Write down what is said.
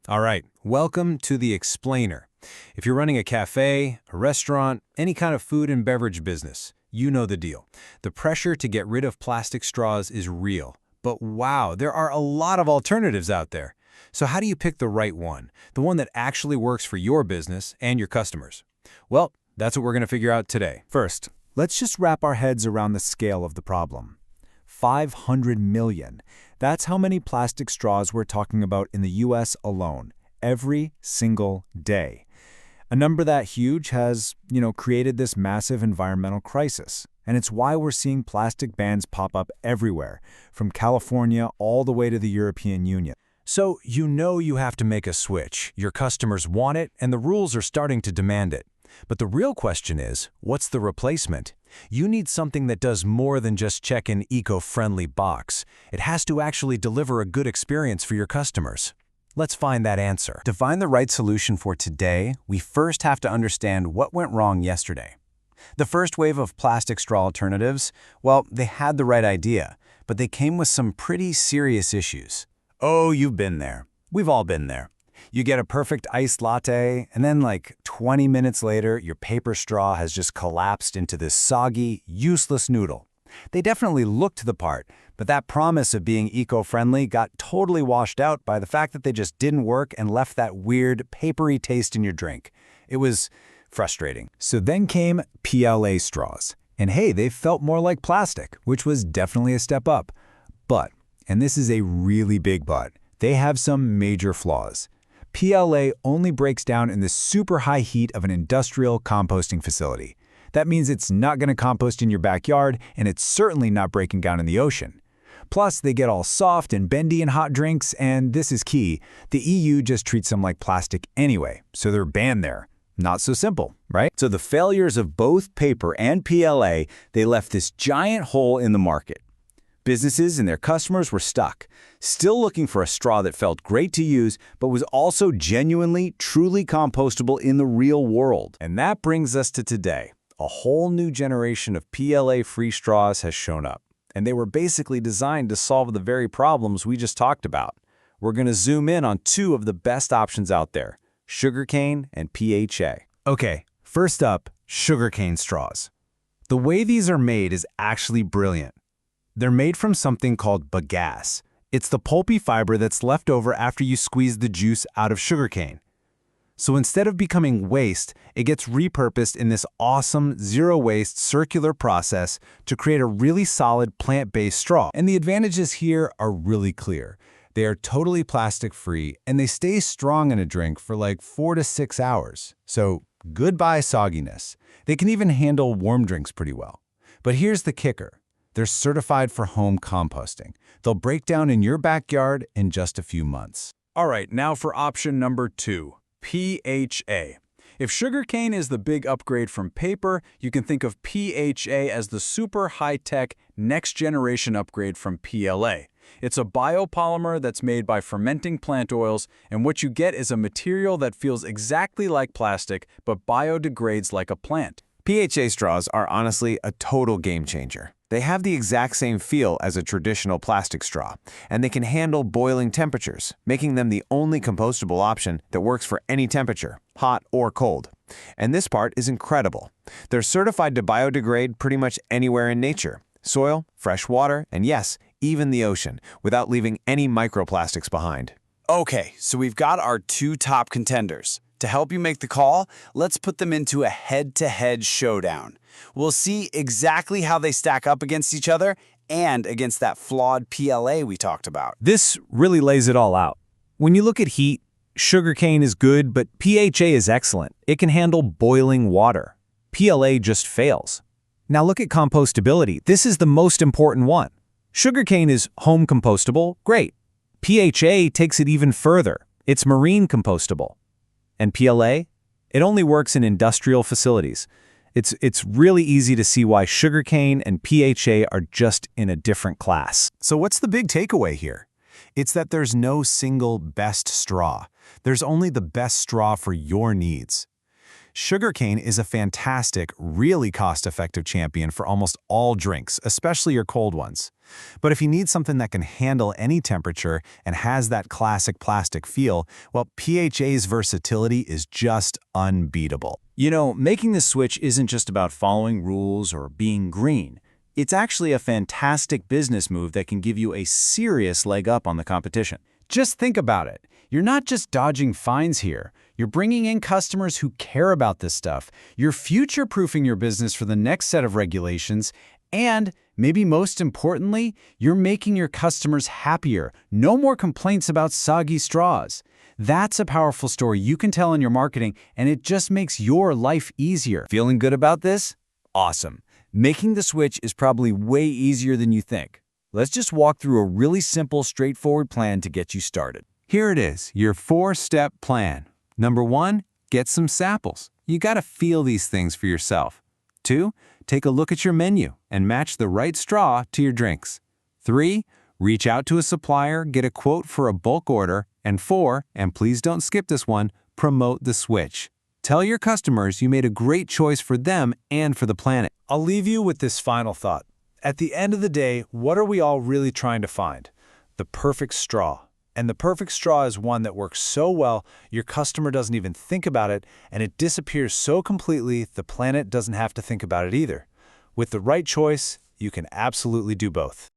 All right, welcome to the Explainer. If you're running a cafe, a restaurant, any kind of food and beverage business, you know the deal. The pressure to get rid of plastic straws is real. But wow, there are a lot of alternatives out there. So how do you pick the right one? The one that actually works for your business and your customers? Well, that's what we're going to figure out today. First, let's just wrap our heads around the scale of the problem. 500 million. That's how many plastic straws we're talking about in the US alone, every single day. A number that huge has, created this massive environmental crisis. And it's why we're seeing plastic bans pop up everywhere, from California all the way to the European Union. So you have to make a switch. Your customers want it, and the rules are starting to demand it. But the real question is, what's the replacement? You need something that does more than just check an eco-friendly box. It has to actually deliver a good experience for your customers. Let's find that answer. To find the right solution for today, we first have to understand what went wrong yesterday. The first wave of plastic straw alternatives, well, they had the right idea, but they came with some pretty serious issues. Oh, you've been there. We've all been there. You get a perfect iced latte, and then 20 minutes later, your paper straw has just collapsed into this soggy, useless noodle. They definitely looked the part, but that promise of being eco-friendly got totally washed out by the fact that they just didn't work and left that weird, papery taste in your drink. It was frustrating. So then came PLA straws. And hey, they felt more like plastic, which was definitely a step up. But, and this is a really big but, they have some major flaws. PLA only breaks down in the super high heat of an industrial composting facility. That means it's not going to compost in your backyard, and it's certainly not breaking down in the ocean. Plus, they get all soft and bendy in hot drinks, and this is key, the EU just treats them like plastic anyway, so they're banned there. Not so simple, right? So the failures of both paper and PLA, they left this giant hole in the market. Businesses and their customers were stuck, still looking for a straw that felt great to use, but was also genuinely, truly compostable in the real world. And that brings us to today. A whole new generation of PLA-free straws has shown up, and they were basically designed to solve the very problems we just talked about. We're going to zoom in on two of the best options out there, sugarcane and PHA. Okay, first up, sugarcane straws. The way these are made is actually brilliant. They're made from something called bagasse. It's the pulpy fiber that's left over after you squeeze the juice out of sugarcane. So instead of becoming waste, it gets repurposed in this awesome zero-waste circular process to create a really solid plant-based straw. And the advantages here are really clear. They are totally plastic-free, and they stay strong in a drink for 4 to 6 hours. So goodbye sogginess. They can even handle warm drinks pretty well. But here's the kicker. They're certified for home composting. They'll break down in your backyard in just a few months. All right, now for option number 2, PHA. If sugarcane is the big upgrade from paper, you can think of PHA as the super high-tech, next-generation upgrade from PLA. It's a biopolymer that's made by fermenting plant oils, and what you get is a material that feels exactly like plastic but biodegrades like a plant. PHA straws are honestly a total game changer. They have the exact same feel as a traditional plastic straw, and they can handle boiling temperatures, making them the only compostable option that works for any temperature, hot or cold. And this part is incredible. They're certified to biodegrade pretty much anywhere in nature, soil, fresh water, and yes, even the ocean, without leaving any microplastics behind. Okay, so we've got our two top contenders. To help you make the call, let's put them into a head-to-head showdown. We'll see exactly how they stack up against each other and against that flawed PLA we talked about. This really lays it all out. When you look at heat, sugarcane is good, but PHA is excellent. It can handle boiling water. PLA just fails. Now look at compostability. This is the most important one. Sugarcane is home compostable, great. PHA takes it even further. It's marine compostable. And PLA? It only works in industrial facilities. It's really easy to see why sugarcane and PHA are just in a different class. So what's the big takeaway here? It's that there's no single best straw. There's only the best straw for your needs. Sugarcane is a fantastic, really cost-effective champion for almost all drinks, especially your cold ones. But if you need something that can handle any temperature and has that classic plastic feel, well, PHA's versatility is just unbeatable. You know, making the switch isn't just about following rules or being green. It's actually a fantastic business move that can give you a serious leg up on the competition. Just think about it. You're not just dodging fines here. You're bringing in customers who care about this stuff. You're future-proofing your business for the next set of regulations. And, maybe most importantly, you're making your customers happier. No more complaints about soggy straws. That's a powerful story you can tell in your marketing, and it just makes your life easier. Feeling good about this? Awesome. Making the switch is probably way easier than you think. Let's just walk through a really simple, straightforward plan to get you started. Here it is, your 4-step plan. Number 1, get some samples. You gotta feel these things for yourself. 2, take a look at your menu and match the right straw to your drinks. 3, reach out to a supplier, get a quote for a bulk order. And 4, and please don't skip this one, promote the switch. Tell your customers you made a great choice for them and for the planet. I'll leave you with this final thought. At the end of the day, what are we all really trying to find? The perfect straw. And the perfect straw is one that works so well, your customer doesn't even think about it, and it disappears so completely, the planet doesn't have to think about it either. With the right choice, you can absolutely do both.